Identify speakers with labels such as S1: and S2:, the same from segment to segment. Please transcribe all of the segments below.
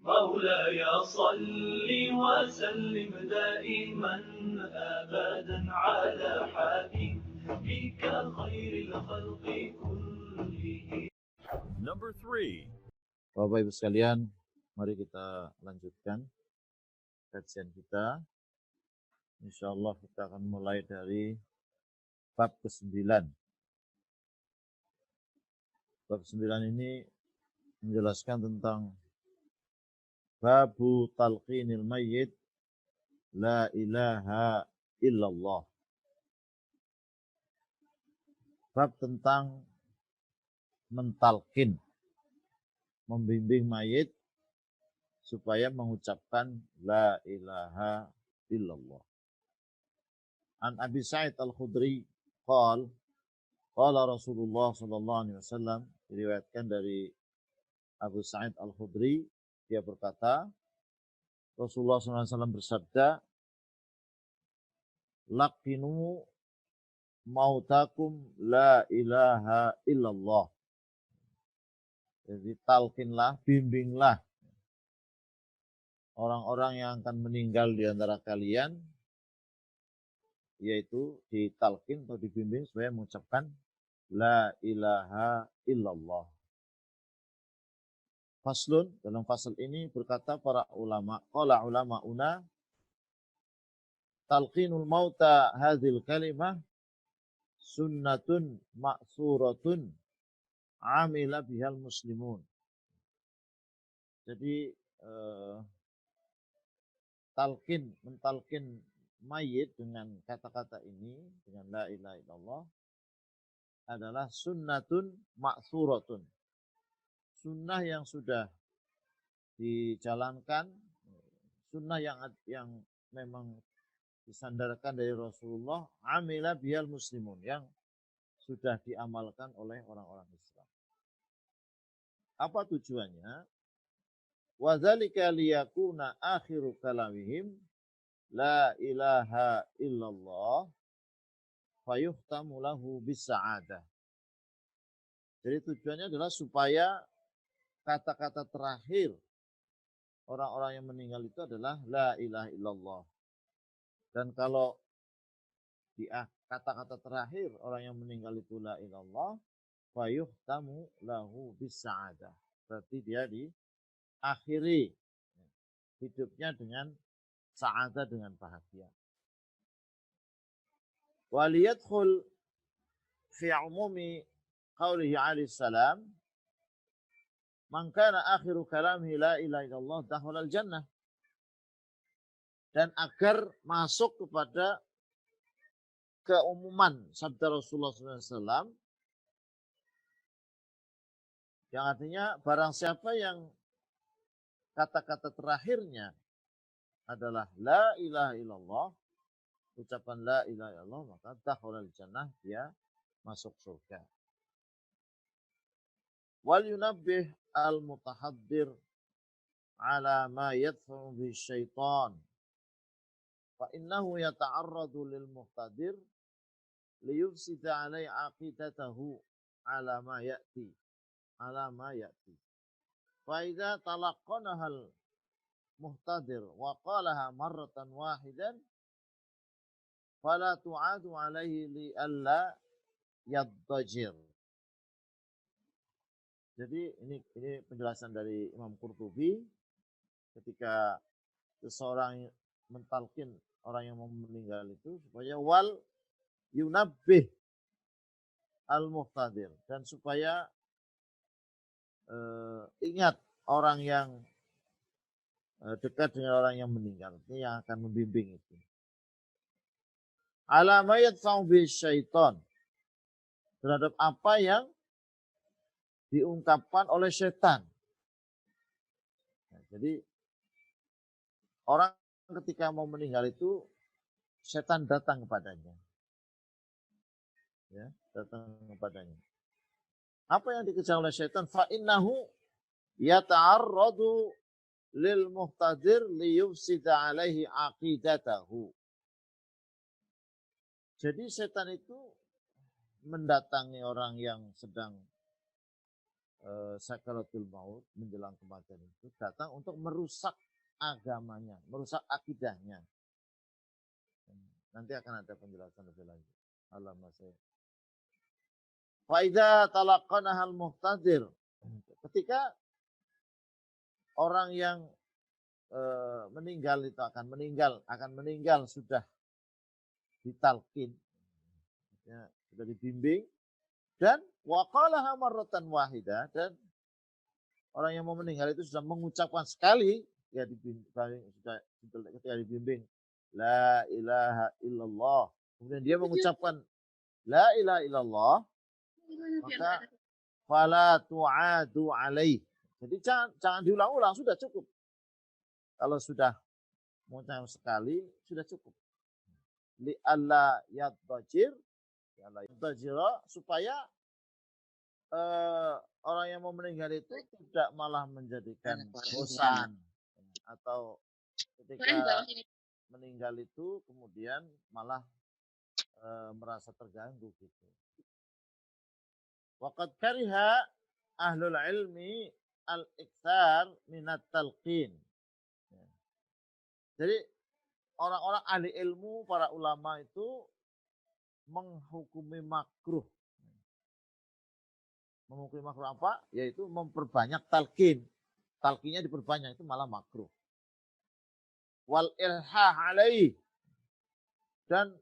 S1: مولاي صل وسلم دائما أبدا على حبيبك خير الخلق كلهم.
S2: Number 3. Bapak Ibu sekalian, mari kita lanjutkan kajian kita. Insyaallah kita akan mulai dari bab ke-9. Bab 9 ini menjelaskan tentang babu talqinil mayyit la ilaha illallah. Bab tentang mentalkin, membimbing mayit supaya mengucapkan la ilaha illallah. An Abi Sa'id Al-Khudri qala Rasulullah sallallahu alaihi wasallam, diriwayatkan dari Abu Sa'id Al-Khudri, dia berkata, Rasulullah sallallahu alaihi wasallam bersabda, laqinu mautakum la ilaha illallah. Jadi talqinlah, bimbinglah orang-orang yang akan meninggal di antara kalian, yaitu ditalqin atau dibimbing supaya mengucapkan la ilaha illallah. Faslun, dalam fasal ini berkata para ulama, qala ulama'una talqinul mauta hadhil kalimah sunnatun ma'suratun amila bihal muslimun. Jadi mentalkin mayit dengan kata-kata ini, dengan la ilaha illallah, adalah sunnatun ma'suratun. Sunnah yang sudah dijalankan, sunnah yang memang disandarkan dari Rasulullah, amila bihal muslimun, yang sudah diamalkan oleh orang-orang Islam. Apa tujuannya? Wa dzalika liyakuna akhiru kalamihim la ilaha illallah fayuhtamu lahu bisa'adah. Jadi tujuannya adalah supaya kata-kata terakhir orang-orang yang meninggal itu adalah la ilaha illallah. Dan kalau di kata-kata terakhir orang yang meninggal itu la ilaha illallah, fayuhtamu lahu bisa'adah. Berarti dia diakhiri hidupnya dengan sa'adah, dengan bahagia. Waliyadkhul fi umumi qawlihi alaihi salam, man kana akhiru kalamihi la ilaha illallah dakhala al-jannah. Dan agar masuk kepada keumuman sabda Rasulullah SAW, yang artinya barang siapa yang kata-kata terakhirnya adalah la ilaha illallah, ucapan la ilaha illallah, maka dakhala al-jannah, dia masuk surga. Wal yunabbih al-mutahaddir ala ma yadfa'u bi syaitan fa innahu yata'arradu lil muhtadir liyufsida alai aqidatahu ala ma ya'ti fa idza talaqqanaha al muhtadir wa qalaha marratan wahidan fala tu'adu alaihi li alla yaddajir. Jadi ini penjelasan dari Imam Qurtubi ketika seseorang mentalkin orang yang mau meninggal itu, supaya wal yunabbih al-muhtadir, dan supaya ingat orang yang dekat dengan orang yang meninggal, ini yang akan membimbing itu. Ala ma yadfa'u bi syaitan, terhadap apa yang diungkapkan oleh setan. Nah, jadi orang ketika mau meninggal itu, setan datang kepadanya. Ya, datang kepadanya. Apa yang dikejar oleh setan? Fa innahu yata'arradu lil muhtadir liyufsida alaihi aqidatahu. Jadi setan itu mendatangi orang yang sedang sakaratul maut, menjelang kematian itu datang untuk merusak agamanya, merusak akidahnya. Nanti akan ada penjelasan lebih lanjut. Faida talaqanahal muhtadir. Ketika orang yang meninggal itu akan meninggal sudah ditalkin, ya, sudah dibimbing, dan waqalaha marratan wahidah, dan orang yang mau meninggal itu sudah mengucapkan sekali, ya ketika dibimbing la ilaha illallah, kemudian dia mengucapkan la ilaha illallah, maka fala tu'adu alaih. Jadi jangan diulang-ulang, sudah cukup. Kalau sudah mengucapkan sekali sudah cukup. Li alla yadhajir, supaya orang yang mau meninggal itu tidak malah menjadikan bosan, atau ketika meninggal itu kemudian malah merasa terganggu gitu. Waqad kariha ahlul ilmi al-iktsar minat talqin. Jadi orang-orang ahli ilmu, para ulama itu menghukumi makruh. Menghukumi makruh apa? Yaitu memperbanyak talqin. Talqinnya diperbanyak, itu malah makruh. Wal ilhah alaih, dan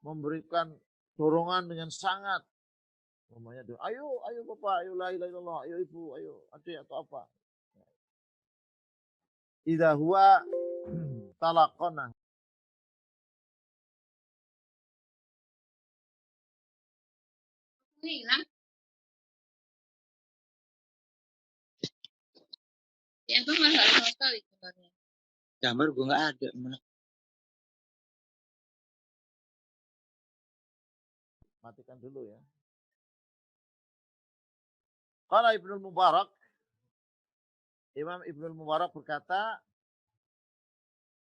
S2: memberikan dorongan dengan sangat. Namanya, ayo bapak, ayo la ilaha illallah, ayo ibu, ayo adik atau apa. Idza huwa talaqana.
S3: Hilang. Ya, Bang, nggak ada sama sekali gambarnya.
S4: Gambar gue nggak ada. Mana?
S2: Matikan dulu ya. Qala Ibnu Mubarak, Imam Ibnu Mubarak berkata,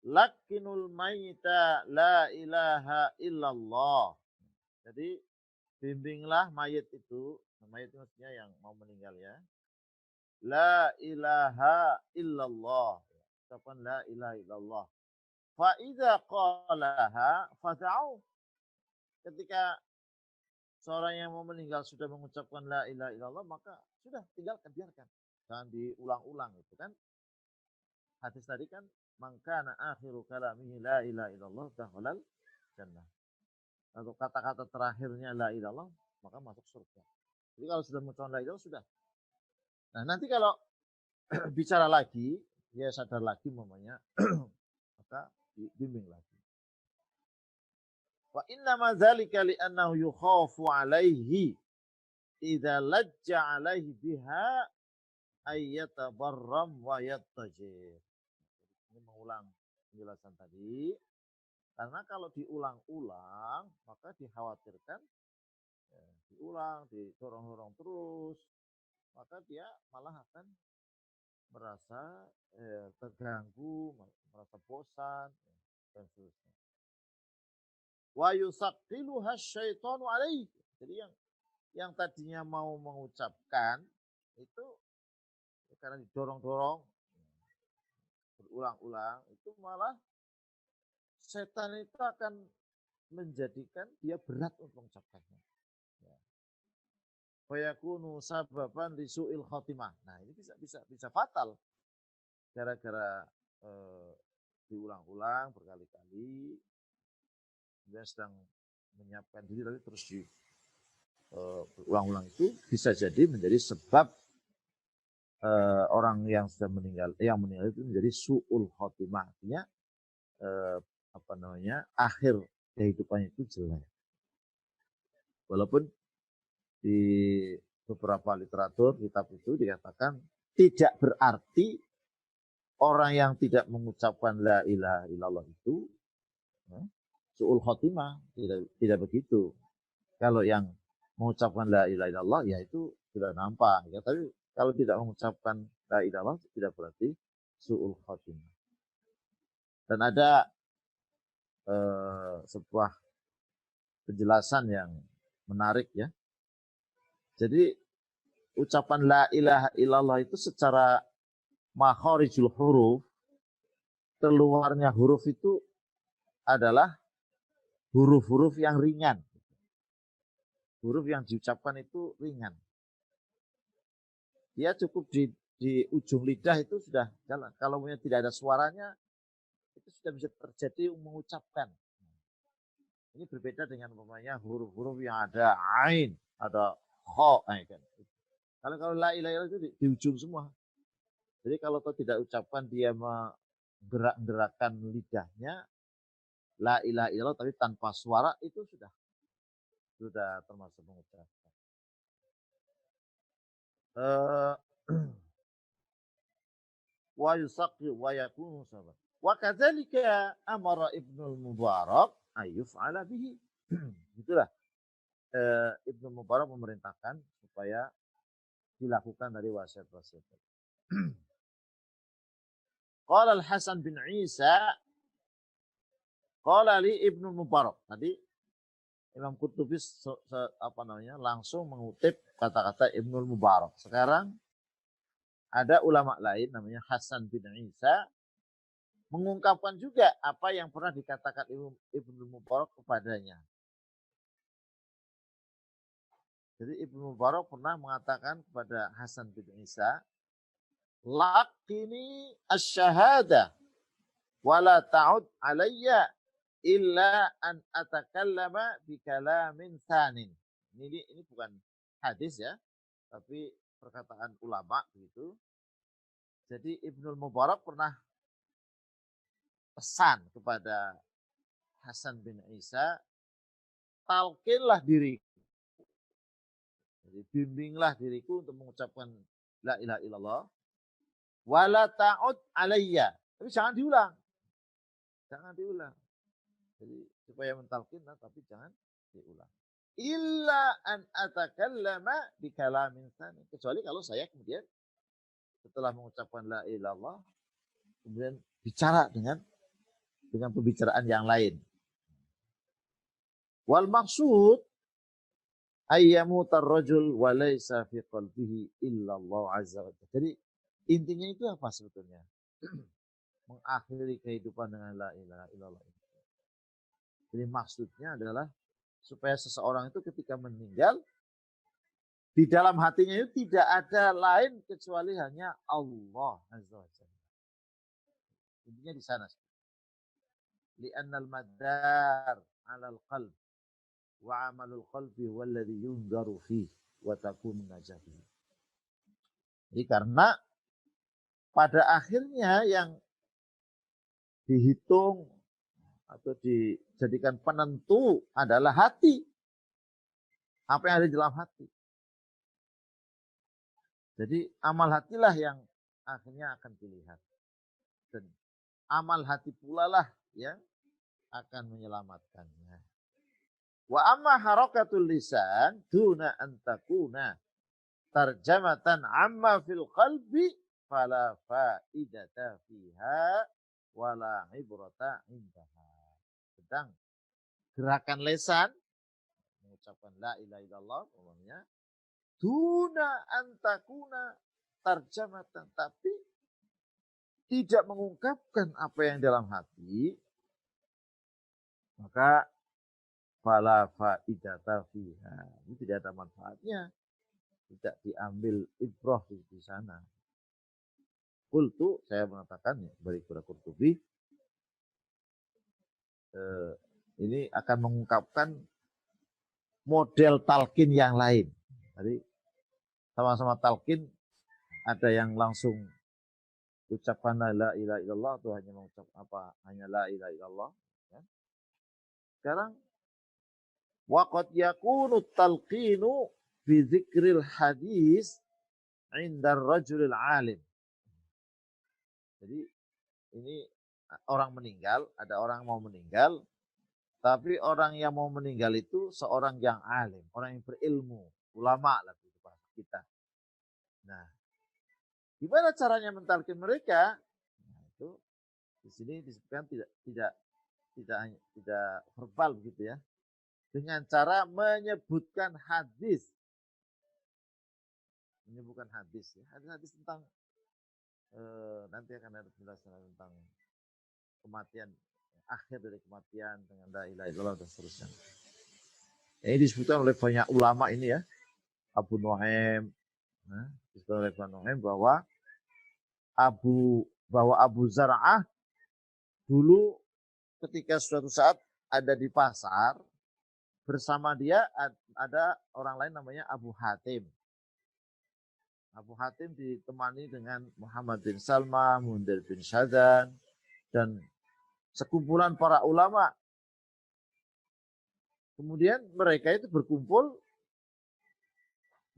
S2: lakinul mayita la ilaha illallah. Jadi bimbinglah mayit itu, mayit itu maksudnya yang mau meninggal ya. La ilaha illallah. Ucapan la ilaha illallah. Fa idza qalaha fad'u. Ketika seorang yang mau meninggal sudah mengucapkan la ilaha illallah, maka sudah tinggalkan, biarkan. Jangan diulang-ulang itu kan. Hadis tadi kan, man kana akhiru kalamihi la ilaha illallah dakhalal jannah. Untuk kata-kata terakhirnya la ilaha illallah, maka masuk surga. Jadi kalau sudah mengucapkan la ilaha illallah, sudah. Nah, nanti kalau bicara lagi, ya sadar lagi mamanya, maka dibimbing lagi. Wa inna ma dzalika li annahu yukhafu alaihi idza lajja alaihi biha ayyatabarram wa yattajir. Ini mengulang penjelasan tadi, karena kalau diulang-ulang maka dikhawatirkan ya, diulang, didorong-dorong terus, maka dia malah akan merasa terganggu, merasa bosan dan seterusnya. Wa yusaqqiluha syaitanu alaihi. Jadi yang tadinya mau mengucapkan itu karena didorong-dorong berulang-ulang, itu malah setan itu akan menjadikan dia berat untuk mengucapkannya. Fayakunu sababan li su'il khatimah. Nah, ini bisa fatal gara-gara diulang-ulang berkali-kali. Dia sedang menyiapkan diri tapi terus berulang-ulang, itu bisa jadi menjadi sebab orang yang sudah meninggal, itu menjadi su'ul khotimah, artinya akhir kehidupannya itu jelek. Walaupun di beberapa literatur kitab itu dikatakan tidak berarti orang yang tidak mengucapkan la ilaha illallah itu su'ul khotimah, tidak begitu. Kalau yang mengucapkan la ilaha illallah ya itu sudah nampak ya, tapi kalau tidak mengucapkan la ilaha illallah tidak berarti su'ul khotimah. Dan ada sebuah penjelasan yang menarik ya. Jadi ucapan la ilaha illallah itu secara makharijul huruf, keluarnya huruf itu adalah huruf-huruf yang ringan. Huruf yang diucapkan itu ringan. Dia cukup di ujung lidah itu sudah jalan. Kalau tidak ada suaranya, itu sudah bisa terjadi mengucapkan. Ini berbeda dengan umpamanya huruf-huruf yang ada ain, ada kha, kan. Kalau la ilaha illallah itu di ujung semua. Jadi kalau tidak ucapkan dia menggerak-gerakkan lidahnya, la ilaha illallah tapi tanpa suara itu sudah termasuk mengucapkan. Wa yusaqi wa yakunu sabab. Wa kadzalika amara Ibnu Mubarak ayyuf'ala bihi. Itulah Ibnu Mubarak memerintahkan supaya dilakukan dari wasiat-wasiat. Qala Al-Hasan bin Isa qala li Ibnu Mubarak. Tadi Imam Qurtubi langsung mengutip kata-kata Ibnu Mubarak. Sekarang ada ulama lain namanya Hasan bin Isa mengungkapkan juga apa yang pernah dikatakan Ibnu Mubarak kepadanya. Jadi Ibnu Mubarak pernah mengatakan kepada Hasan bin Isa, laqini asy-syahada wa la ta'ud alayya illa an atakallama bi kalamin tsanin. Ini bukan hadis ya, tapi perkataan ulama begitu. Jadi Ibnu Mubarak pernah pesan kepada Hasan bin Isa, talqinlah diriku. Jadi bimbinglah diriku untuk mengucapkan la ilaha illallah. Wala ta'ud alayya. Tapi jangan diulang. Jangan diulang. Jadi supaya mentalkin tapi jangan diulang. Illa an atakallama bi kalamin tsani. Kecuali kalau saya kemudian setelah mengucapkan la ilaha illallah kemudian bicara dengan pembicaraan yang lain. Wal maksud ayyamutar rajul wa laisa fi qalbihi illa Allah azza wa jalla. Jadi intinya itu apa sebetulnya? Mengakhiri kehidupan dengan la ilaha illallah. Jadi maksudnya adalah supaya seseorang itu ketika meninggal di dalam hatinya itu tidak ada lain kecuali hanya Allah azza wa jalla. Intinya di sana. Li'annal madar 'alal qalb wa 'amalul qalbi walladhi yunzaru fihi wa takunu najatuh. Jadi karena pada akhirnya yang dihitung atau dijadikan penentu adalah hati. Apa yang ada di dalam hati. Jadi amal hatilah yang akhirnya akan dilihat. Dan amal hati pula lah yang akan menyelamatkannya. Wa amma harakatul lisan duna an takuna tarjamatan amma fil qalbi fala faidata fiha wala ibrata indaha. Sedang gerakan lisan mengucapkan la ilaha illallah umumnya duna an takuna tarjamatan, tapi tidak mengungkapkan apa yang dalam hati, maka fala faidata fiha. Ini tidak ada manfaatnya. Tidak diambil ibrah di sana. Qultu, saya mengatakan ya, dari Qurtubi, ini akan mengungkapkan model talqin yang lain. Jadi sama-sama talqin, ada yang langsung ucapkan la ilaha illallah atau hanya mengucap hanya la ilaha illallah. Ya. Sekarang waqad yakunu talqinu fi dzikril hadis 'inda ar-rajulil 'alim. Jadi ini orang meninggal, ada orang mau meninggal, tapi orang yang mau meninggal itu seorang yang alim, orang yang berilmu, ulama lah itu bahasa kita. Nah, gimana caranya mentalkin mereka? Nah, itu di sini disebutkan tidak verbal begitu ya. Dengan cara menyebutkan hadis. Ini bukan hadis ya. Hadis tentang nanti akan ada penjelasan tentang kematian, akhir dari kematian dengan la ilaha illallah dan seterusnya. Ini disebutkan oleh banyak ulama ini ya. Abu Nuaim, disebutkan oleh Abu Nuaim bahwa Abu Zar'ah dulu ketika suatu saat ada di pasar, bersama dia ada orang lain namanya Abu Hatim. Abu Hatim ditemani dengan Muhammad bin Salma, Mundir bin Syadan, dan sekumpulan para ulama. Kemudian mereka itu berkumpul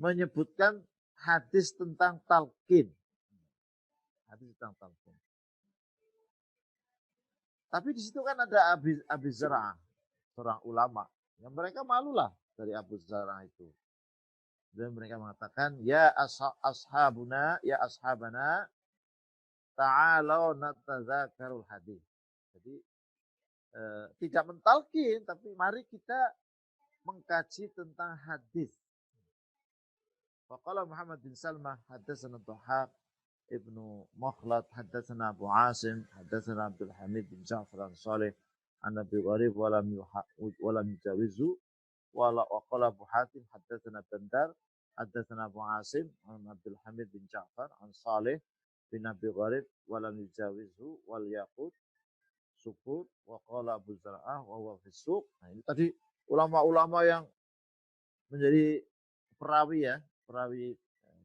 S2: menyebutkan hadis tentang talqin. Hadis tentang talqin. Tapi di situ kan ada Abi Zar'ah, seorang ulama. Yang mereka malulah dari Abu Zar'ah itu. Dan mereka mengatakan, ya ashabuna, ya ashabana, ta'alau natazakarul hadis. Jadi tidak mentalkin, tapi mari kita mengkaji tentang hadis. Faqala Muhammad bin Salmah, hadatsana Dhahhak ibnu Makhlad, hadatsana Abu Asim, hadatsana Abdul Hamid bin Ja'far an-Salih, an Nabi Gharib walam yujawizu. وقال أبو حاتم حدثنا بندر حدثنا أبو عاصم عن عبد الحميد بن جعفر عن صالح بن أبي غريب ولم يجاوزه والياقوت سكوت وقال أبو زرعة وهو في السوق. Nah, ini tadi ulama-ulama yang menjadi perawi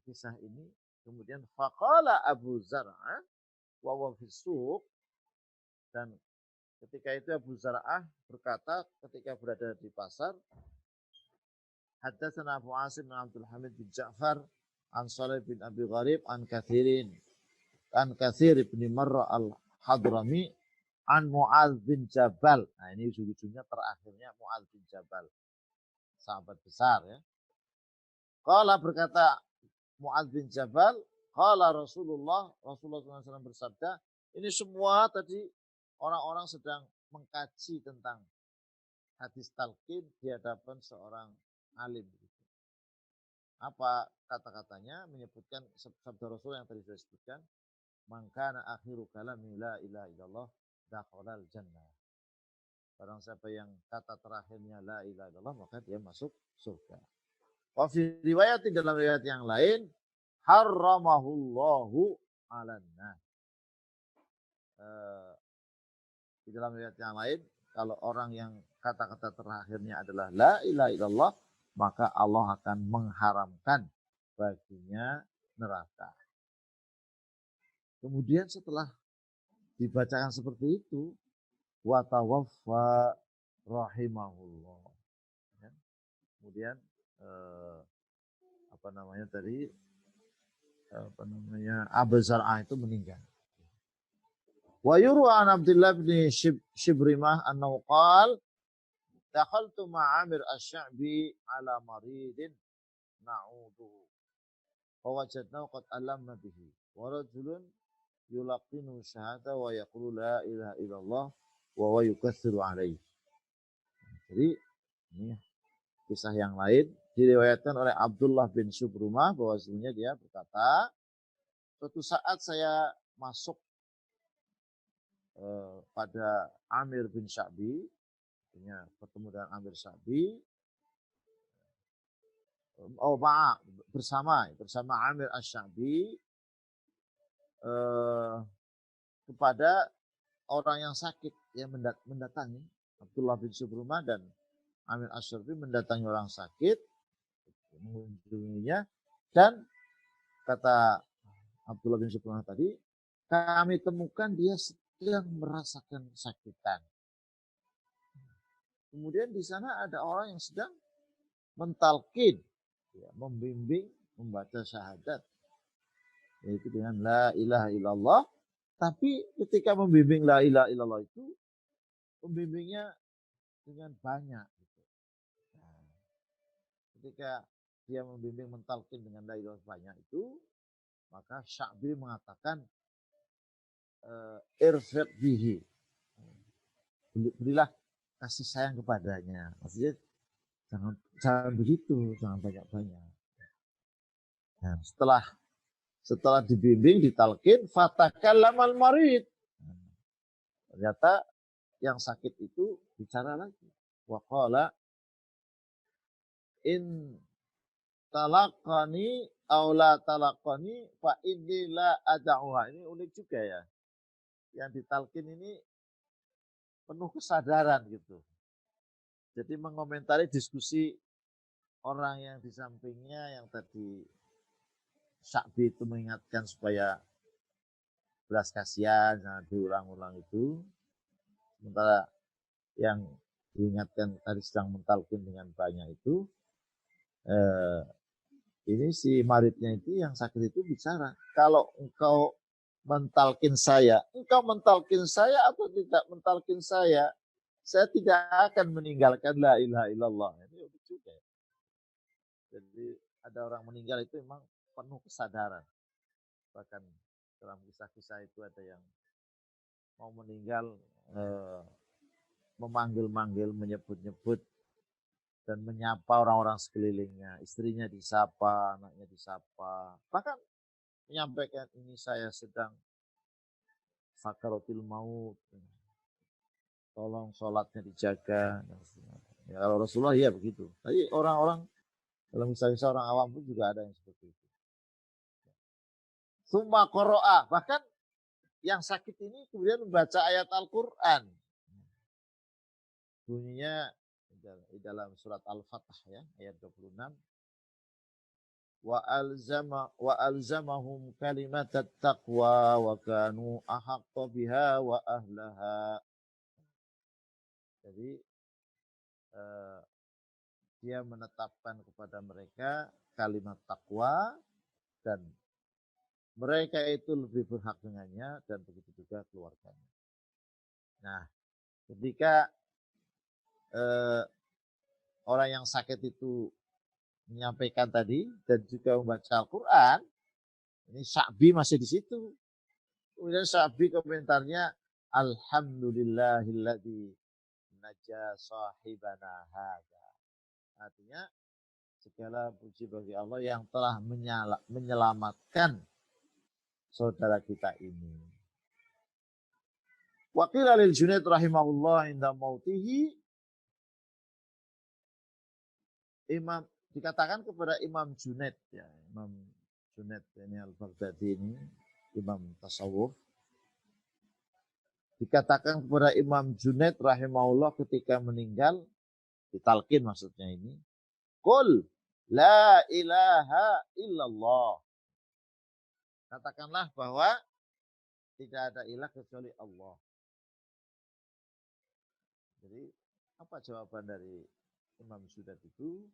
S2: kisah ini. Kemudian faqala Abu Zar'ah wa huwa fi suq, dan ketika itu Abu Zar'ah berkata ketika berada di pasar, Haddatsana Abu Asim bin Abdul Hamid bin Ja'far an Salih bin Abi Gharib an Katsir bin Marra al-Hadrami an Mu'adz bin Jabal. Nah, ini ujung-ujungnya terakhirnya Mu'adz bin Jabal. Sahabat besar ya. Qala berkata Mu'adz bin Jabal, qala Rasulullah SAW bersabda, ini semua tadi orang-orang sedang mengkaji tentang hadis talqin di hadapan seorang alim. Apa kata-katanya? Menyebutkan sabda Rasul yang tadi saya sebutkan, man kana akhiru kalami la ilaha illallah dakhalal jannah. Barang siapa yang kata terakhirnya la ilaha illallah, maka dia masuk surga. Wa fi riwayat, dalam riwayat yang lain, harramahullahu 'alan nar. Di dalam riwayat yang lain, kalau orang yang kata-kata terakhirnya adalah la ilaha illallah, maka Allah akan mengharamkan baginya neraka. Kemudian setelah dibacakan seperti itu, wa tawaffa rahimahullah. Ya. Kemudian Abu Zar'ah itu meninggal. Wa yurwa an Abdullah bin Shibrimah annahu qala dakhaltu ma'amir asy-Sya'bi ala maridin na'uduhu wa wajadnahu qad alamna bihi wa rajulun yulaqinu syahada wa yaqulu la ilaha illallah wa huwa yukatsiru alaihi. Jadi ini kisah yang lain diriwayatkan oleh Abdullah bin Shibrimah bahwasanya dia berkata, suatu saat saya masuk pada Amir bin Sya'bi, bertemu dengan Amir Sya'bi, bersama Amir Asy-Sya'bi kepada orang yang sakit yang mendatangi Abdullah bin Shibrimah, dan Amir Asy-Sya'bi mendatangi orang sakit, mengunjunginya, dan kata Abdullah bin Shibrimah tadi, kami temukan dia sedang merasakan kesakitan. Kemudian di sana ada orang yang sedang mentalkin, ya, membimbing membaca syahadat, yaitu dengan la ilaha illallah. Tapi ketika membimbing la ilaha illallah itu, pembimbingnya dengan banyak. Gitu. Nah, ketika dia membimbing mentalkin dengan la ilaha banyak itu, maka Sya'bi mengatakan, irfiq bihi, berilah kasih sayang kepadanya. Maksudnya jangan begitu, jangan banyak-banyak. Nah, setelah dibimbing, ditalkin, fatakallamal marid. Ternyata yang sakit itu bicara lagi. Wa qala in talaqani aw la talaqani fa inni la ad'uha. Ini unik juga ya. Yang ditalkin ini penuh kesadaran gitu. Jadi mengomentari diskusi orang yang di sampingnya yang tadi Sya'bi itu mengingatkan supaya belas kasihan, jangan diulang-ulang itu. Sementara yang diingatkan tadi sedang mentalkin dengan banyak itu, ini si maridnya itu yang sakit itu bicara, kalau engkau mentalkin saya, engkau mentalkin saya atau tidak mentalkin saya tidak akan meninggalkan la ilaha illallah. Ini unik juga. Jadi ada orang meninggal itu memang penuh kesadaran. Bahkan dalam kisah-kisah itu ada yang mau meninggal memanggil-manggil, menyebut-nyebut dan menyapa orang-orang sekelilingnya. Istrinya disapa, anaknya disapa. Bahkan menyampaikan ini saya sedang sakaratul maut. Tolong sholatnya dijaga. Ya, kalau Rasulullah ya begitu. Tapi orang-orang dalam kisah-kisah orang awam pun juga ada yang seperti itu. Summa qara'a, bahkan yang sakit ini kemudian membaca ayat Al-Quran. Bunyinya di dalam surat Al-Fatah ya, ayat 26. Wa alzamahum kalimatat taqwa wa kanu ahaqqa biha wa ahlaha. Jadi dia menetapkan kepada mereka kalimat takwa dan mereka itu lebih berhak dengannya dan begitu juga keluarganya. Nah, ketika orang yang sakit itu menyampaikan tadi dan juga membaca Al-Quran, ini Sya'bi masih di situ. Kemudian Sya'bi komentarnya, Alhamdulillahilladzi naja sahibana hadza. Artinya segala puji bagi Allah yang telah menyelamatkan saudara kita ini. Wa qila lil Junaid rahimahullah inda mautihi, dikatakan kepada Imam Junaid ya, Imam Junaid ini Al-Baghdadi ini, Imam tasawuf. Dikatakan kepada Imam Junaid rahimahullah ketika meninggal, ditalkin maksudnya ini, qul la ilaha illallah. Katakanlah bahwa tidak ada ilah kecuali Allah. Jadi apa jawaban dari Imam Junaid itu?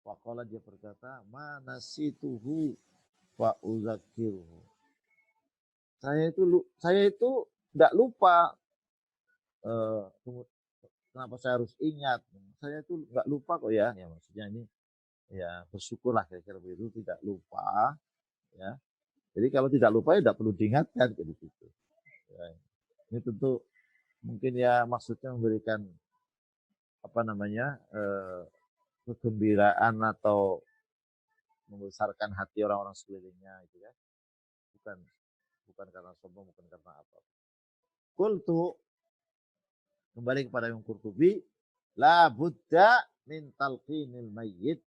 S2: Waqala, dia berkata, manasituhu wa uzakiruhu. Saya itu tidak lupa. Kenapa saya harus ingat? Saya itu nggak lupa kok ya. Ya maksudnya ini ya bersyukurlah kira-kira begitu, tidak lupa. Ya. Jadi kalau tidak lupa ya tidak perlu diingatkan gitu. Ya. Ini tentu mungkin ya maksudnya memberikan kegembiraan atau membesarkan hati orang-orang sekelilingnya itu ya. Bukan karena sombong, bukan karena apa. Qultu, kembali kepada Imam Qurtubi, la budda min talqinil mayyit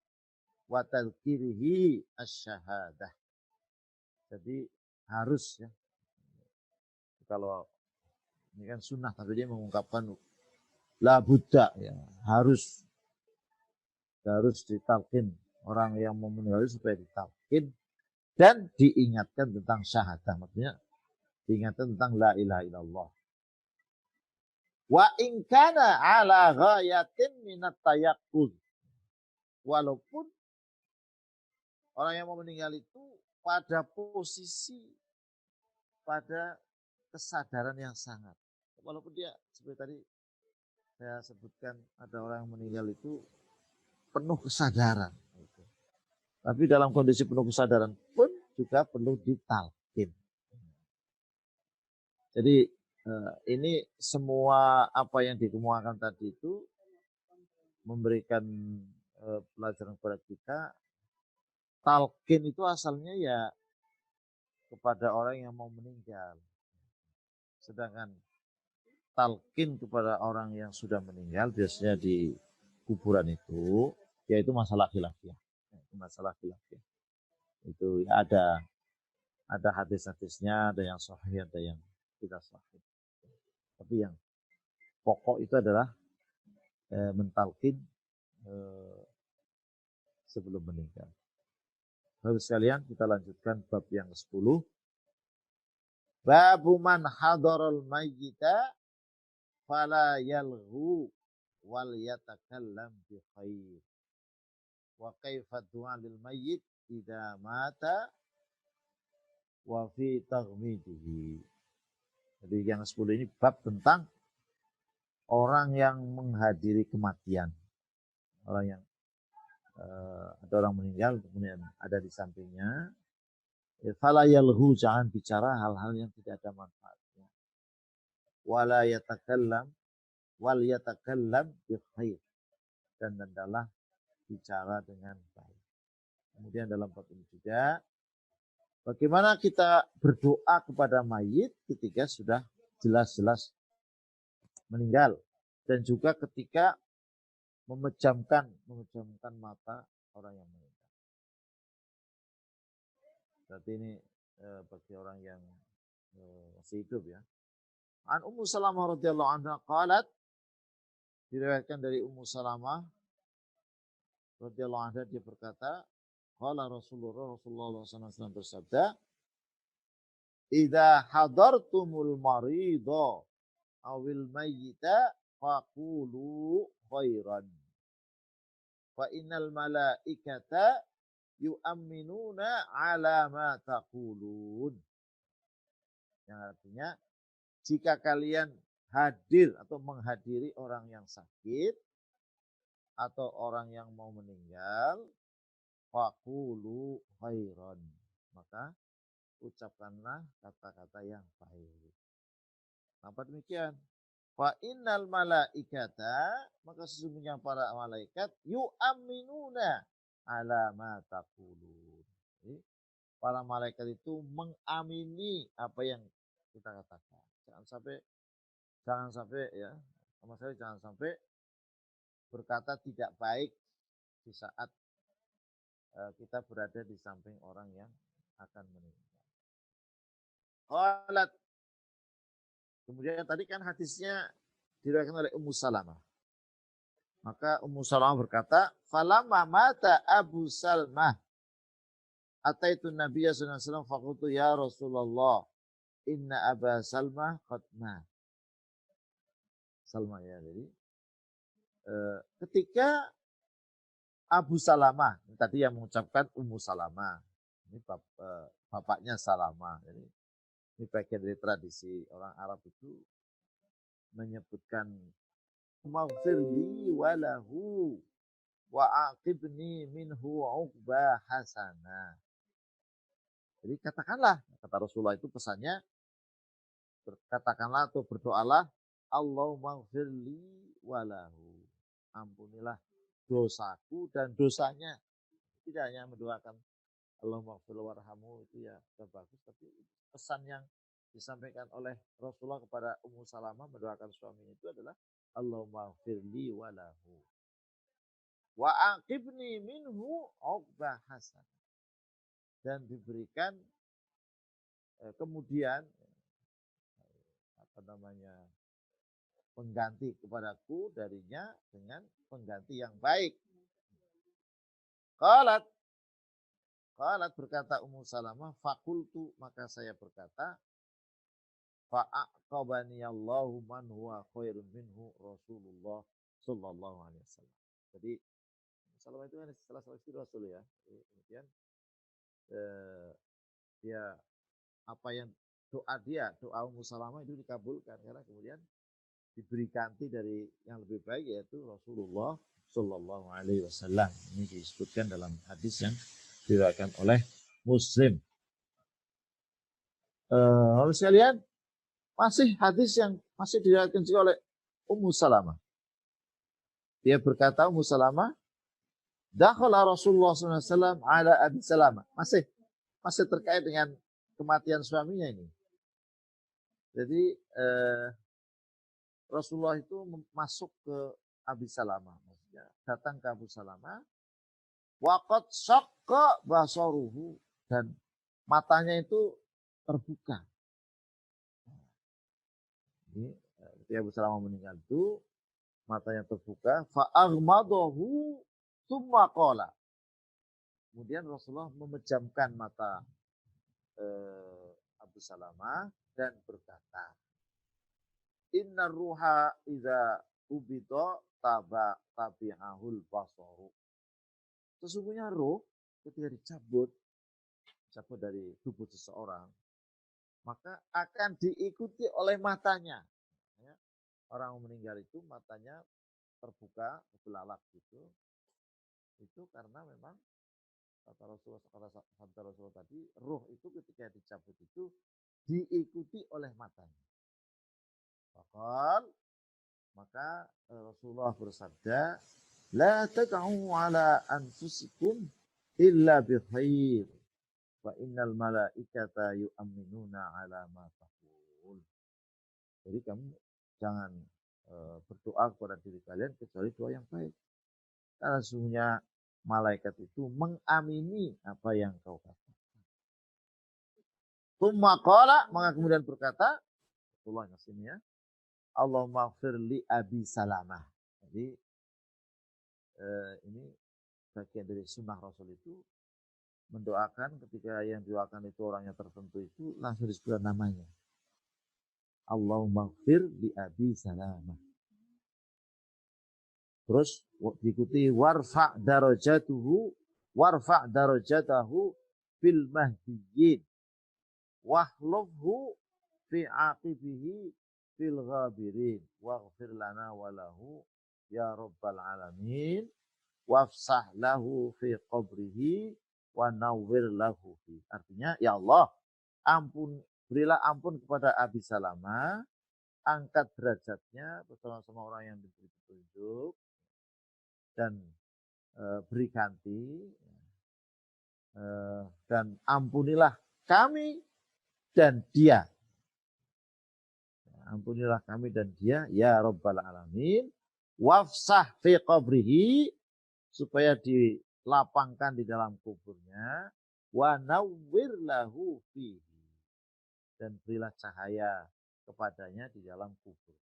S2: wa tadhkirihi asy-syahadah. Jadi harus ya. Kalau ini kan sunnah, tapi dia mengungkapkan la budda ya, harus ditalqin. Orang yang mau meninggal supaya ditalqin dan diingatkan tentang syahadah. Maksudnya diingatkan tentang la ilaha illallah. Wa in kana ala ghayatin minat tayaqquz. Walaupun orang yang mau meninggal itu pada posisi, pada kesadaran yang sangat. Walaupun dia seperti tadi saya sebutkan, ada orang yang meninggal itu penuh kesadaran. Tapi dalam kondisi penuh kesadaran pun juga perlu ditalqin. Jadi ini semua apa yang dikemukakan tadi itu memberikan pelajaran kepada kita talqin itu asalnya ya kepada orang yang mau meninggal. Sedangkan talqin kepada orang yang sudah meninggal biasanya di kuburan itu yaitu masalah khilafiyah. Masalah khilafiyah. Itu ya ada hadis-hadisnya, ada yang sahih, ada yang tidak sahih. Tapi yang pokok itu adalah mentalkin sebelum meninggal. Bapak sekalian, kita lanjutkan bab yang ke-10. Babu man hadaral mayyita fala yalghu wal yatakallam bi khair. Wa kaifa du'a lil mayyit idza mata wa fi taghmidihi. Jadi yang ke-10 ini bab tentang orang yang menghadiri kematian. Orang yang ada orang meninggal kemudian ada di sampingnya. Fala yalhu, jangan bicara hal-hal yang tidak ada manfaatnya. Wala yatakallam wal yatakallam bi khair, dan hendaklah bicara dengan baik. Kemudian dalam bab ini juga bagaimana kita berdoa kepada mayit ketika sudah jelas-jelas meninggal, dan juga ketika memejamkan mata orang yang meninggal. Berarti ini bagi orang yang masih hidup ya. An Ummu Salamah radhiyallahu anha qalat, diriwayatkan dari Ummu Salamah radhiyallahu anha, dia berkata, qala Rasulullah SAW bersabda, "Idza hadartumul marida awil mayyita faqulu khairan. Fa innal malaikata yu'minuna ala ma taqulun." Yang artinya, jika kalian hadir atau menghadiri orang yang sakit atau orang yang mau meninggal, faqulu khairan, maka ucapkanlah kata-kata yang baik. Kenapa demikian? Fa innal malaikata, maka sesungguhnya para malaikat, yu'minuna ala ma taqulun. Para malaikat itu mengamini apa yang kita katakan. Jangan sampai ya, sama sekali jangan sampai berkata tidak baik di saat kita berada di samping orang yang akan meninggal. Qalat, kemudian tadi kan hadisnya diriwayatkan oleh Ummu Salamah. Maka Ummu Salamah berkata, "Falamma mata Abu Salmah, ataitu Nabiyya sallallahu alaihi wasallam faqultu ya Rasulullah, inna Aba Salmah qad mat." Salmah ya, jadi ketika Abu Salamah, tadi yang mengucapkan Ummu Salamah, ini bapaknya Salamah. Jadi ini bagian dari tradisi orang Arab itu menyebutkan maghfirli walahu wa aqibni minhu uqba hasana. Jadi katakanlah, kata Rasulullah itu pesannya, katakanlah atau berdoalah, Allahumma maghfirli walahu, ampunilah dosaku dan dosanya. Tidak hanya mendoakan Allahumma maghfirli warhamu, itu ya sudah bagus, tapi pesan yang disampaikan oleh Rasulullah kepada Ummu Salamah mendoakan suami itu adalah Allahumma maghfirli walahu wa aqibni minhu uqba hasan, dan diberikan kemudian pengganti kepadaku darinya dengan pengganti yang baik. Qalat berkata Ummu Salamah, faqultu, maka saya berkata, fa'aqabani Allahu man huwa khairun minhu Rasulullah sallallahu alaihi wasallam. Jadi Salamah itu kan salah satu istri Rasul ya. Kemudian dia apa yang doa Ummu Salamah itu dikabulkan karena kemudian diberi ganti dari yang lebih baik, yaitu Rasulullah sallallahu alaihi wasallam. Ini disebutkan dalam hadis yang diriwayatkan oleh Muslim. Bapak sekalian, masih hadis yang masih diriwayatkan juga oleh Ummu Salamah. Dia berkata, Ummu Salamah, dakhala Rasulullah SAW ala Abi Salamah. Masih terkait dengan kematian suaminya ini. Jadi Rasulullah itu masuk ke Abi Salamah, maksudnya datang ke Abu Salamah. Waqad syaqqa basaruhu, dan matanya itu terbuka. Ini ketika Abu Salamah meninggal itu matanya terbuka. Fa aghmadahu tsumma qala. Kemudian Rasulullah memejamkan mata Abu Salamah dan berkata, Inna ruha idza ubida tabi'ahul basaru. Sesungguhnya roh ketika dicabut dari tubuh seseorang, maka akan diikuti oleh matanya. Ya. Orang meninggal itu matanya terbuka, belalak gitu. Itu karena memang kata Rasulullah tadi, roh itu ketika dicabut itu diikuti oleh matanya. Maka Rasulullah bersabda, La tad'u ala anfusikum illa bi khair, wa innal malaikata yu'minuna ala ma taqul. Jadi kamu jangan berdoa kepada diri kalian kecuali doa yang baik. Karena sesungguhnya malaikat itu mengamini apa yang kau katakan. Tsumma qala, maka kemudian berkata, Rasulullah sini ya, Allahumma ighfir li Abi Salamah. Jadi ini bagian dari sunnah Rasul itu mendoakan ketika yang didoakan itu orangnya tertentu itu langsung disebut namanya. Allahumma ighfir li Abi Salamah. Terus diikuti warfa' darajatahu fil mahdiyyin wahlufhu fi aqibihi fil ghabirin waghfir lana walahu ya rabbal alamin wafsah lahu fi qabrihi wa nawwir lahu fi. Artinya, ya Allah, berilah ampun kepada Abi Salamah, angkat derajatnya bersama-sama orang yang diberi petunjuk, dan beri ganti, dan ampunilah kami dan dia. Ampunilah kami dan dia, ya Rabbal Alamin. Wafsah fi qabrihi, supaya dilapangkan di dalam kuburnya. Wa nawwir lahu fihi, dan berilah cahaya kepadanya di dalam kubur.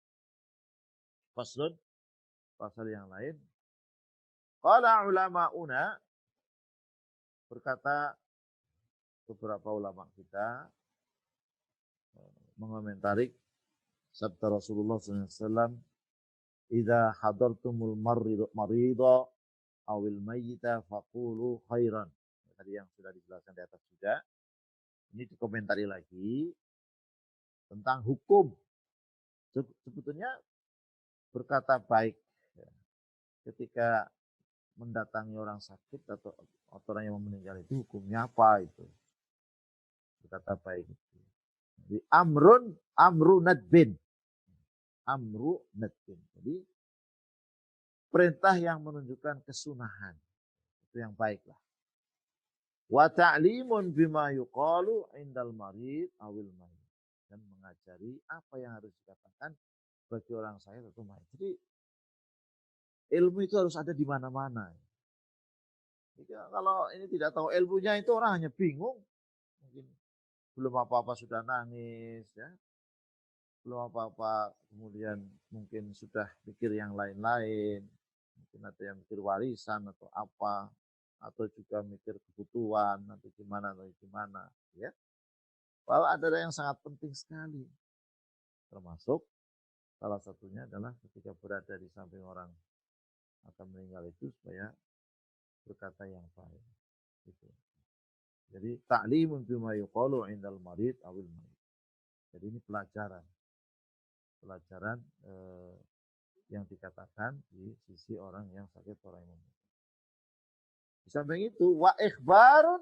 S2: Faslun, pasal yang lain. Qala ulama'una, berkata beberapa ulama kita mengomentari sabda Rasulullah SAW, Idza hadartumul marida awil mayyita faqulu khairan. Tadi yang sudah dijelaskan di atas juga. Ini dikomentari lagi tentang hukum. Sebetulnya berkata baik ketika mendatangi orang sakit atau orang yang meninggal itu hukumnya apa itu? Berkata baik itu. Jadi amru nadbin. Jadi perintah yang menunjukkan kesunahan. Itu yang baiklah. Wa ta'limun bima yuqalu indal marid awil mayyit. Dan mengajari apa yang harus dikatakan bagi orang sakit atau mayit. Jadi ilmu itu harus ada di mana-mana. Jadi kalau ini tidak tahu ilmunya itu orang hanya bingung. Mungkin belum apa-apa sudah nangis ya. Belum apa-apa, kemudian mungkin sudah pikir yang lain-lain, mungkin ada yang mikir warisan atau apa, atau juga mikir kebutuhan, nanti gimana, ya. Walau ada yang sangat penting sekali, termasuk salah satunya adalah ketika berada di samping orang akan meninggal itu supaya berkata yang baik. Gitu. Jadi ta'limun bima yuqalu indal marid awil mayyit. Jadi ini pelajaran yang dikatakan di sisi orang yang sakit, orang yang meninggal. Di samping itu wa ikhbarun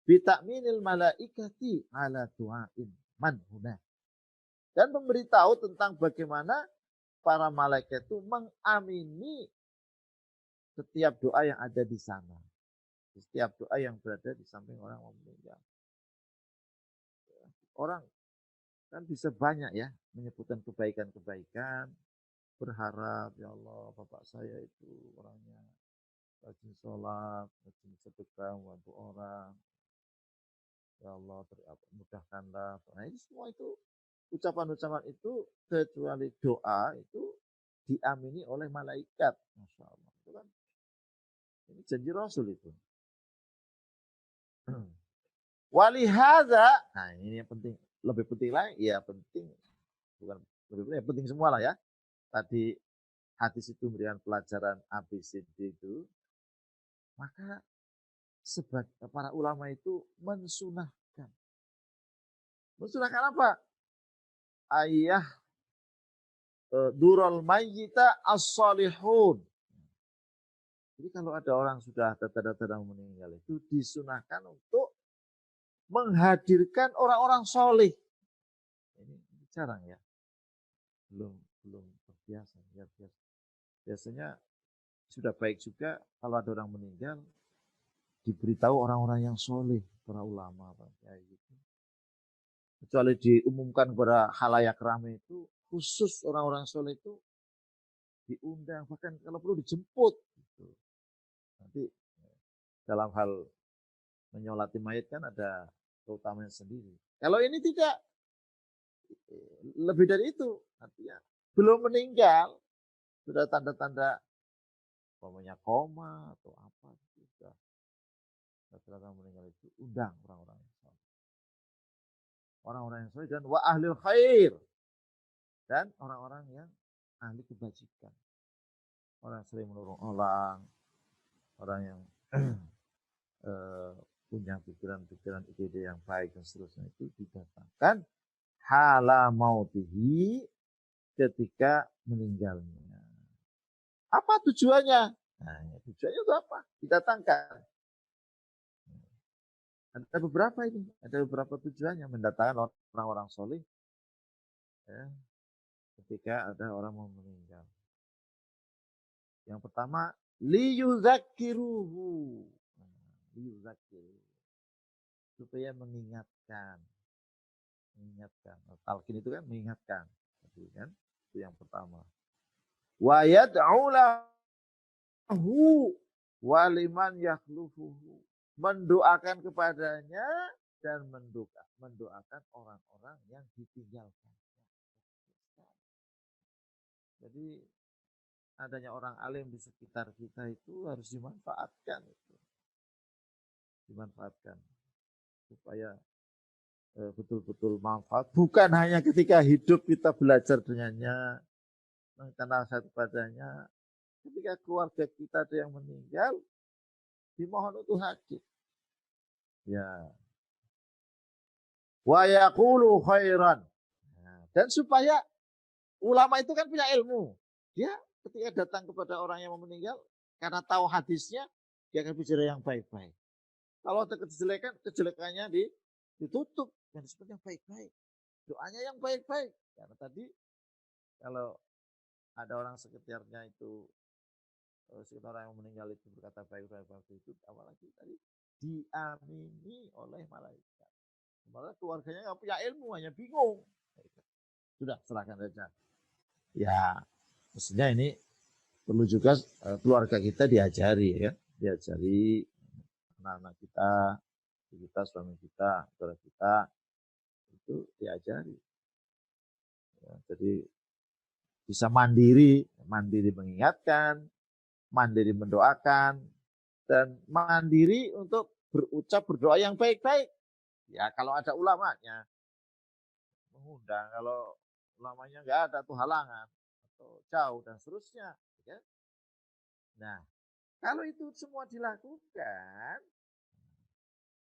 S2: bi ta'minil malaikati ala du'ain man huna. Dan memberitahu tentang bagaimana para malaikat itu mengamini setiap doa yang ada di sana. Setiap doa yang berada di samping orang yang meninggal. Orang kan bisa banyak ya menyebutkan kebaikan-kebaikan, berharap ya Allah bapak saya itu orangnya rajin sholat, rajin sedekah, membantu orang. Ya Allah mudahkanlah. Nah ini semua itu ucapan-ucapan itu kecuali doa itu diamini oleh malaikat. Masya Allah. Itu kan ini janji Rasul itu. Walihada, nah ini yang penting, lebih penting lagi, ya penting, bukan lebih penting, penting semua lah ya. Tadi hadis itu memberikan pelajaran ABCD itu, maka para ulama itu mensunahkan. Mensunahkan apa? Ayah durul mayyita as-salihun. Jadi kalau ada orang sudah tanda-tanda meninggal itu disunahkan untuk menghadirkan orang-orang soleh. Ini jarang ya, belum terbiasa. Ya, biasanya sudah baik juga kalau ada orang meninggal diberitahu orang-orang yang soleh, para ulama, kayak gitu. Kecuali diumumkan kepada halayak ramai itu, khusus orang-orang soleh itu diundang, bahkan kalau perlu dijemput. Gitu. Nanti dalam hal menyolati mayat kan ada keutamaan sendiri. Kalau ini tidak, lebih dari itu, artinya belum meninggal, sudah tanda-tanda umpamanya koma atau apa, sudah tanda-tanda meninggal itu, undang orang-orang yang soleh. Orang-orang yang soleh dan wa ahlil khair, dan orang-orang yang ahli kebajikan. Orang yang sering menolong orang yang punya pikiran-pikiran ide yang baik dan seterusnya itu didatangkan hala mautihi ketika meninggalnya. Apa tujuannya? Nah, tujuannya itu apa? Didatangkan. Ada beberapa ini, ada beberapa tujuannya mendatangkan orang-orang soleh ya, ketika ada orang mau meninggal. Yang pertama, liyuzakiruhu. Supaya mengingatkan. Talqin itu kan mengingatkan. Jadi kan itu yang pertama. Wa yad'u lahu wa liman yakhlufuhu. Mendoakan kepadanya dan mendoakan orang-orang yang ditinggalkan. Jadi adanya orang alim di sekitar kita itu harus dimanfaatkan. Dimanfaatkan supaya betul-betul manfaat. Bukan hanya ketika hidup kita belajar dengannya, mengenal nasihat kepadanya. Ketika keluarga kita ada yang meninggal, dimohon untuk hadir. Ya. Wa yaqulu khairan. Dan supaya ulama itu kan punya ilmu. Dia ketika datang kepada orang yang meninggal, karena tahu hadisnya, dia akan bicara yang baik-baik. Kalau ada kejelekan, kejelekannya ditutup. Dan disebut yang baik-baik. Doanya yang baik-baik. Karena tadi kalau ada orang sekitarnya itu, sekitar orang yang meninggal itu berkata baik-baik itu, apalagi tadi diamini oleh malaikat. Malah keluarganya nggak punya ilmu, hanya bingung. Sudah, serahkan saja. Ya, mestinya ini perlu juga keluarga kita diajari ya, diajari anak-anak kita, suami kita, saudara kita itu diajari. Ya, jadi bisa mandiri mengingatkan, mandiri mendoakan, dan mandiri untuk berdoa yang baik-baik. Ya kalau ada ulamanya mengundang, kalau ulamanya nggak ada tuh halangan atau jauh dan seterusnya. Ya. Nah kalau itu semua dilakukan,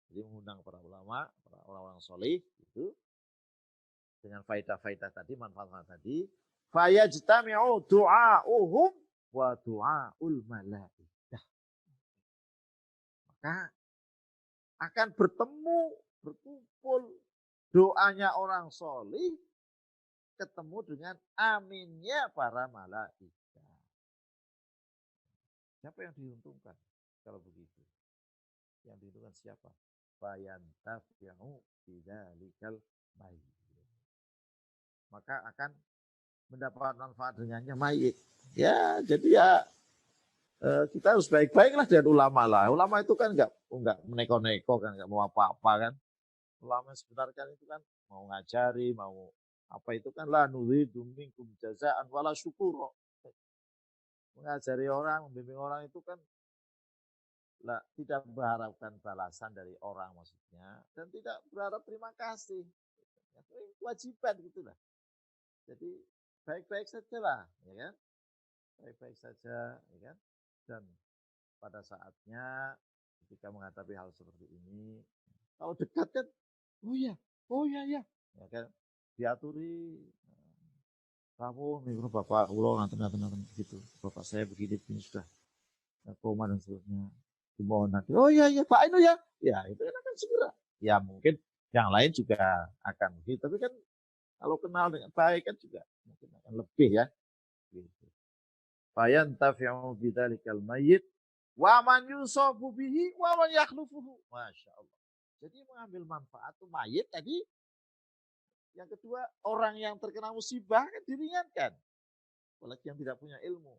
S2: jadi mengundang para ulama, para orang-orang soleh itu dengan faedah-faedah tadi, manfaat-manfaat tadi, fayajtami'u du'a'uhum wa du'a'ul malaikah. Maka akan berkumpul doanya orang soleh ketemu dengan aminnya para malaikat. Siapa yang diuntungkan kalau begitu? Yang diuntungkan siapa? Fayantafi'u bidzalikal mayyit. Maka akan mendapat manfaat dengannya mayit. Ya, jadi ya kita harus baik-baiklah dengan ulama lah. Ulama itu kan enggak meneko-neko kan, enggak mau apa-apa kan. Ulama sebenarnya kan itu kan mau ngajari, mau apa itu kan la nuridu minkum jazaan wala syukura. Mengajari orang, membimbing orang itu kan tidak berharapkan balasan dari orang maksudnya dan tidak berharap terima kasih. Kewajiban gitulah. Jadi baik-baik saja lah, ya kan? Baik-baik saja, ya kan? Dan pada saatnya ketika menghadapi hal seperti ini, kalau dekat kan, oh ya, ya kan? Diaturi, kamu, nih bapak, ulo nanti gitu, bapak saya begini sudah koma dan seterusnya. Dimohon nanti, oh iya, Pak Inu ya, itu kan akan segera. Ya mungkin yang lain juga akan begitu, tapi kan kalau kenal dengan baik kan juga mungkin akan lebih ya. Gitu. Fayantafi'u bidzalikal mayyit wa man yusabu bihi wa man yakhlufuhu. Masya Allah. Jadi mengambil manfaat itu mayit tadi. Yang kedua, orang yang terkena musibah kan diringankan. Apalagi yang tidak punya ilmu.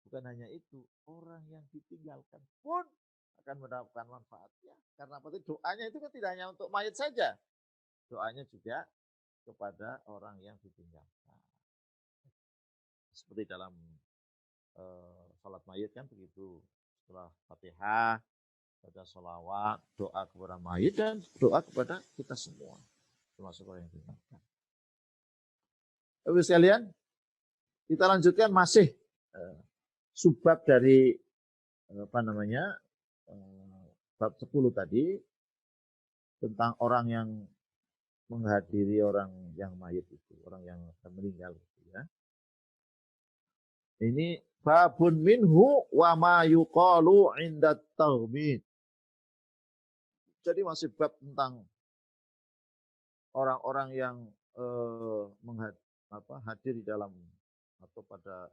S2: Bukan hanya itu, orang yang ditinggalkan pun akan mendapatkan manfaatnya. Karena apa itu? Doanya itu kan tidak hanya untuk mayit saja. Doanya juga kepada orang yang ditinggalkan. Seperti dalam salat mayit kan begitu. Setelah Fatihah, baca sholawat, doa kepada mayit dan doa kepada kita semua. Termasuk orang yang ditinggalkan. Ibu sekalian, kita lanjutkan masih subbab dari bab 10 tadi tentang orang yang menghadiri orang yang mayit itu, orang yang akan meninggal itu ya. Ini babun minhu wa ma yuqalu 'inda taghmid. Jadi masih bab tentang orang-orang yang hadir di dalam atau pada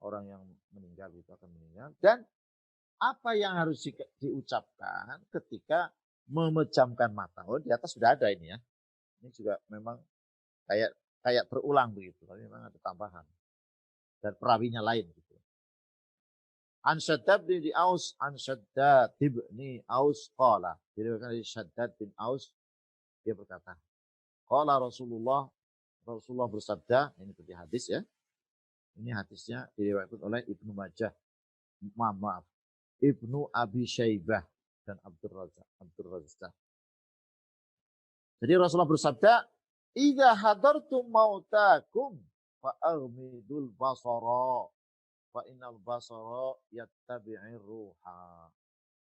S2: orang yang meninggal itu akan meninggal dan apa yang harus diucapkan ketika memejamkan mata. Oh, di atas sudah ada ini ya. Ini juga memang kayak berulang begitu, tapi memang ada tambahan. Dan perawinya lain gitu. An Shaddad bin Aus, An Shaddad bin Aus qala. Diriwayatkan dari Shaddad bin Aus, dia berkata, qala Rasulullah bersabda, ini seperti hadis ya. Ini hadisnya diriwayatkan oleh Ibnu Majah. Maaf. Ibnu Abi Syaibah dan Abdur Razzaq. Jadi Rasulullah bersabda, "Idza hadartum mautakum fa aghmidul basara fa innal basara yattabi'ir ruha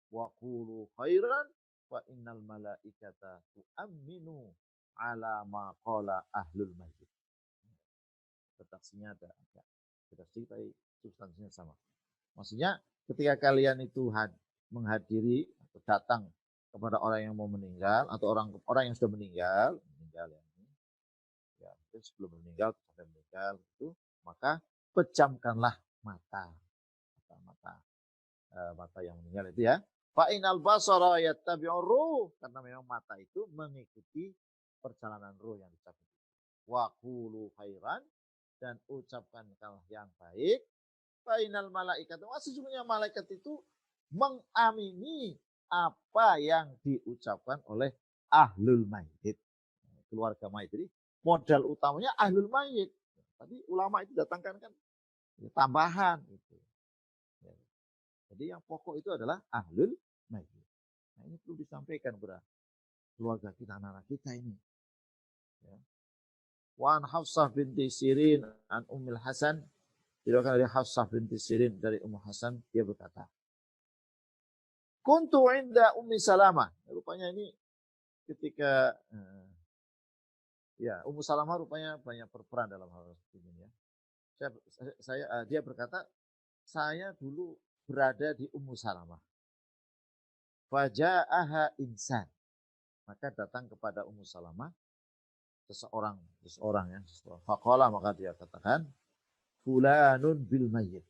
S2: wa qulu khairan fa innal malaikata tu'minu ala ma qala ahlul masjid." Redaksinya ada sedikit tapi substansinya sama. Maksudnya ketika kalian itu menghadiri atau datang kepada orang yang mau meninggal atau orang yang sudah meninggal ya sebelum meninggal sampai meninggal itu maka pejamkanlah mata yang meninggal itu ya. Fa inal basara yattabi'ur ruh, karena memang mata itu mengikuti perjalanan ruh yang dicapai. Wa qulu khairan, dan ucapkanlah yang baik. Fainal malaikat, sesungguhnya malaikat itu mengamini apa yang diucapkan oleh ahlul mayit, keluarga mayit. Jadi modal utamanya ahlul mayit. Tadi ulama itu datangkan kan tambahan gitu. Jadi yang pokok itu adalah ahlul mayit. Nah, ini perlu disampaikan kepada keluarga kita, anak-anak kita ini. Ya. Wa an Hafsah binti Sirin an Ummul Hasan, diriwayatkan dari Hafsah binti Sirin dari Ummu Hasan, dia berkata, kuntu inda Ummi Salamah. Rupanya ini ketika Ummu Salamah rupanya banyak berperan dalam hal ini ya. Dia berkata, saya dulu berada di Ummu Salamah. Faja'aha insan. Maka datang kepada Ummu Salamah seseorang ya. Faqala, maka dia katakan, fulanun bil mayyit.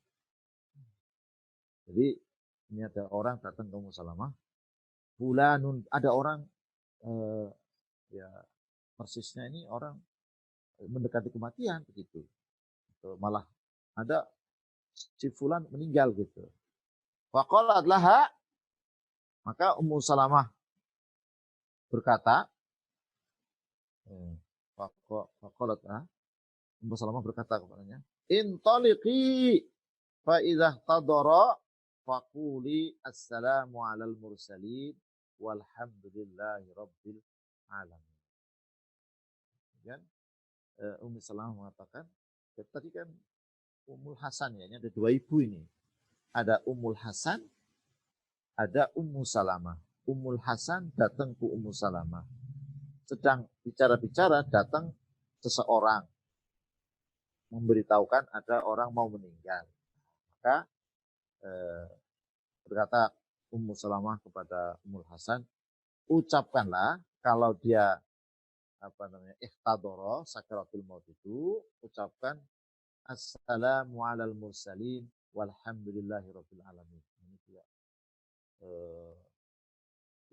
S2: Jadi ini ada orang datang ke Ummu Salamah, fulanun, ada orang ya persisnya ini orang mendekati kematian begitu. Malah ada si fulan meninggal gitu. Faqalat laha, maka Ummu Salamah berkata, faqalat laha, Ummu Salamah berkata kepadanya, intaliqi fa idza tadara faquli assalamu alal mursalin walhamdulillahi rabbil alamin. Kemudian Ummu Salamah mengatakan, tadi kan Ummul Hasan ya, ini ada dua ibu ini. Ada Ummul Hasan, ada Ummu Salamah. Ummul Hasan datang ke Ummu Salamah. Sedang bicara-bicara datang seseorang memberitahukan ada orang mau meninggal. Maka berkata Ummu Salamah kepada Ummul Hasan, ucapkanlah kalau dia ihtadara sakaratul maut itu, ucapkan assalamu alal mursalin walhamdulillahi rabbil alamin. Ini juga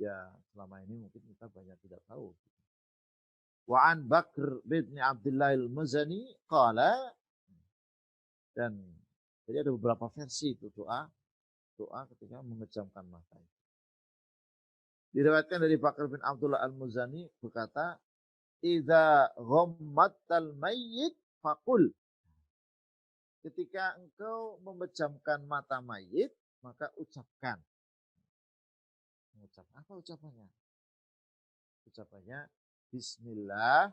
S2: ya selama ini mungkin kita banyak tidak tahu. Wa an Bakr bin Abdullah al-Muzani qala, dan jadi ada beberapa versi itu doa ketika memejamkan mata. Diriwayatkan dari Bakr bin Abdullah al-Muzani berkata, idza ghammatal mayyit faqul, ketika engkau memejamkan mata mayit, maka ucapkan. Apa ucapannya? Ucapannya bismillah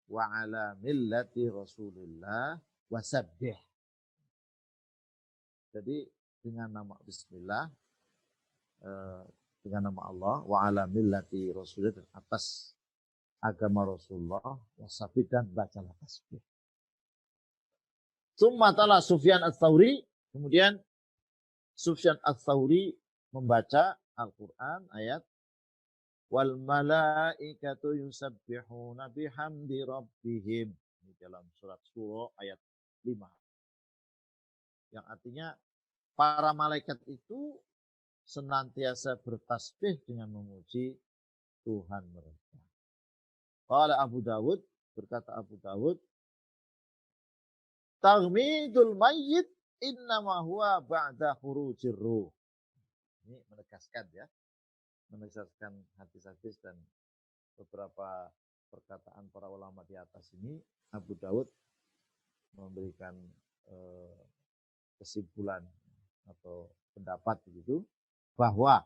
S2: wa ala millati rasulillah wasabbih. Jadi dengan nama bismillah, dengan nama Allah, wa ala millati rasulillah, dan atas agama Rasulullah, wasabbih, dan bacalah tasbih. Tsumma tala Sufyan ats-Tsauri, kemudian Sufyan ats-Tsauri membaca Al-Qur'an ayat wal malaikatu yusabbihuna bihamdi rabbihim, di dalam surat Syura ayat 5. Yang artinya para malaikat itu senantiasa bertasbih dengan memuji Tuhan mereka. Qala Abu Dawud, berkata Abu Dawud, taghmidul mayyit innama huwa ba'da khurujir ruh. Ini menegaskan ya, menegaskan hadis-hadis dan beberapa perkataan para ulama di atas ini. Abu Dawud memberikan kesimpulan atau pendapat begitu, bahwa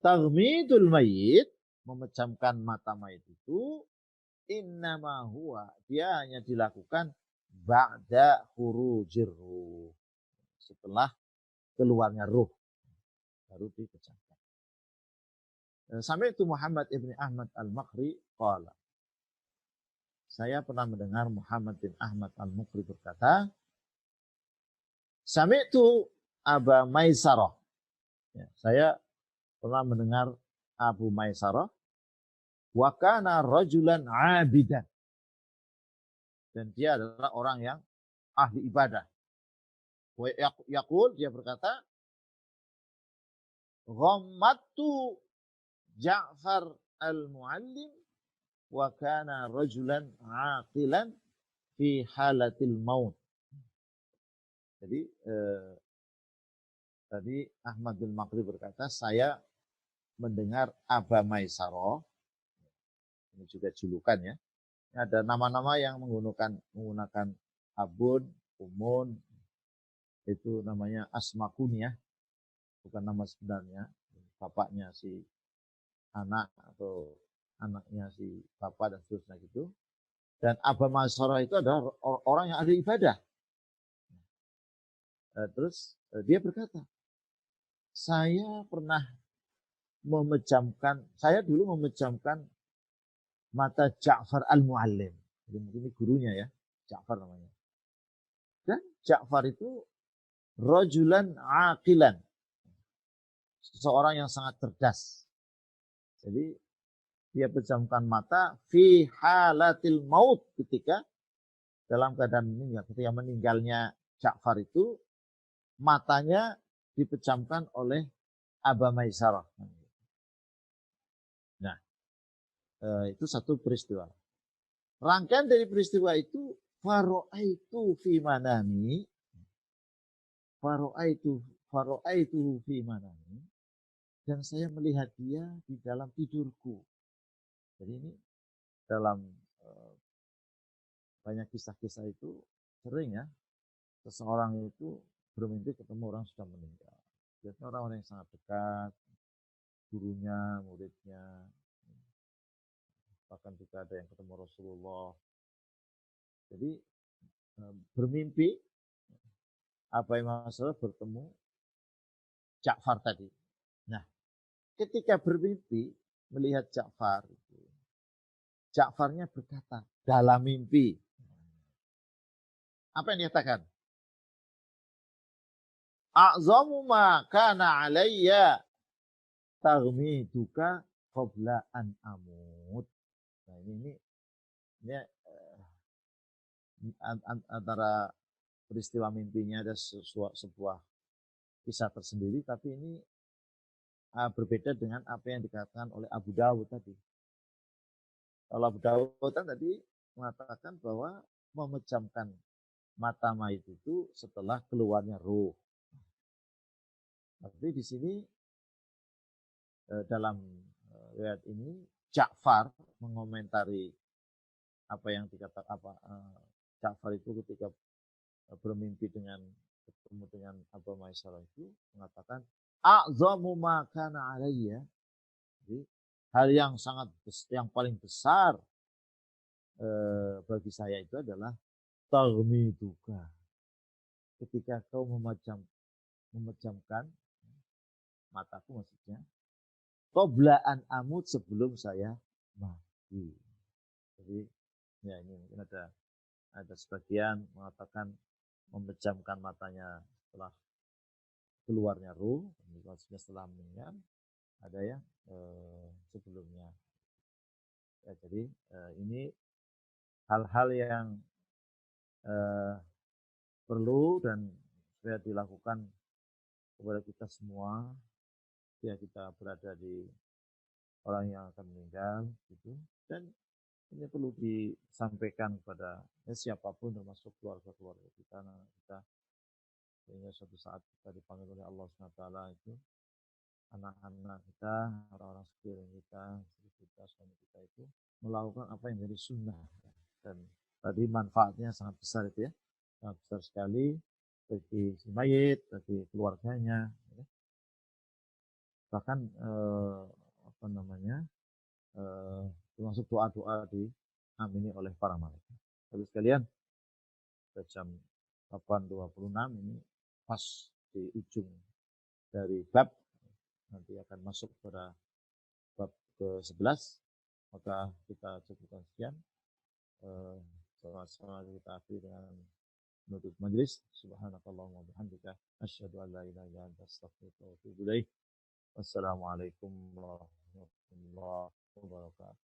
S2: taghmidul mayyit, memejamkan mata mayit itu, innama huwa, dia hanya dilakukan ba'da khurujir ruh, setelah keluarnya ruh baru dipejamkan. Sampai itu Muhammad ibn Ahmad al-Makri qala, saya pernah mendengar Muhammad bin Ahmad al-Makri berkata, sampai itu Aba Maisarah, ya, saya pernah mendengar Abu Maisarah, wa kana rajulan abidan, dan dia adalah orang yang ahli ibadah. Yaqul, dia berkata, ghammattu Ja'far al-Muallim wa kana rajulan aqilan fi halatil maut. Jadi tadi Ahmad bin Makri berkata, saya mendengar Aba Maisarah, ini juga julukan ya. Ini ada nama-nama yang menggunakan abun, umun, itu namanya asma kunyah, bukan nama sebenarnya. Bapaknya si anak atau anaknya si bapak dan seterusnya gitu. Dan Aba Maisarah itu adalah orang yang ahli ibadah. Terus dia berkata, saya dulu memejamkan mata Ja'far al-Muallim. Jadi mungkin ini gurunya ya, Ja'far namanya. Dan Ja'far itu rajulan aqilan, seseorang yang sangat cerdas. Jadi dia pejamkan mata fi halatil maut, ketika dalam keadaan meninggal. Ketika meninggalnya Ja'far itu, matanya dipejamkan oleh Aba Maisarah. Nah, itu satu peristiwa. Rangkaian dari peristiwa itu faro'aitu fi manami, faro'aitu fi manami, dan saya melihat dia di dalam tidurku. Jadi ini dalam banyak kisah-kisah itu sering ya, seseorang itu bermimpi ketemu orang sudah meninggal. Biasanya orang-orang yang sangat dekat, gurunya, muridnya, bahkan juga ada yang ketemu Rasulullah. Jadi bermimpi apa yang masalah bertemu Ja'far tadi. Nah, ketika bermimpi melihat Ja'far, Ja'farnya berkata dalam mimpi. Apa yang dikatakan? A'zamu ma kana alayya taghmiduka qabla an amut. Nah, ini antara peristiwa mimpinya ada sebuah kisah tersendiri, tapi ini berbeda dengan apa yang dikatakan oleh Abu Dawud tadi. Kalau Abu Dawud tadi mengatakan bahwa memejamkan mata mayit itu setelah keluarnya ruh. Tapi di sini dalam riwayat ini Ja'far mengomentari apa yang dikatakan Ja'far itu ketika bermimpi ketemu dengan Abu Maisarah itu mengatakan a'zamu ma kana alayya. Jadi hal yang paling besar bagi saya itu adalah taghmiduka. Ketika kau memejamkan mataku, maksudnya qoblaan amut, sebelum saya mati. Jadi ya ini mungkin ada sebagian mengatakan memejamkan matanya setelah keluarnya ruh, maksudnya setelah meninggal. Ada yang sebelumnya. Ya, jadi ini hal-hal yang perlu dan supaya dilakukan kepada kita semua, ya kita berada di orang yang akan meninggal gitu. Dan ini perlu disampaikan kepada siapapun, termasuk keluarga-keluarga kita, sehingga suatu saat kita dipanggil oleh Allah SWT itu anak-anak kita, orang-orang sekeliling kita, istri kita, suami kita itu melakukan apa yang jadi sunnah. Dan tadi manfaatnya sangat besar itu ya, sangat besar sekali bagi si mayit, bagi keluarganya. Bahkan termasuk doa-doa diamini oleh para malaikat. Tapi sekalian, jam 8.26 ini pas di ujung dari bab, nanti akan masuk pada bab ke-11, maka kita cukupkan sekian. Sama-sama kita akhiri dengan menutup majelis. Subhanakallahumma wa bihamdika asyhadu an la ilaha illa anta astaghfiruka wa atubu ilaik. Wassalamualaikum warahmatullahi wabarakatuh.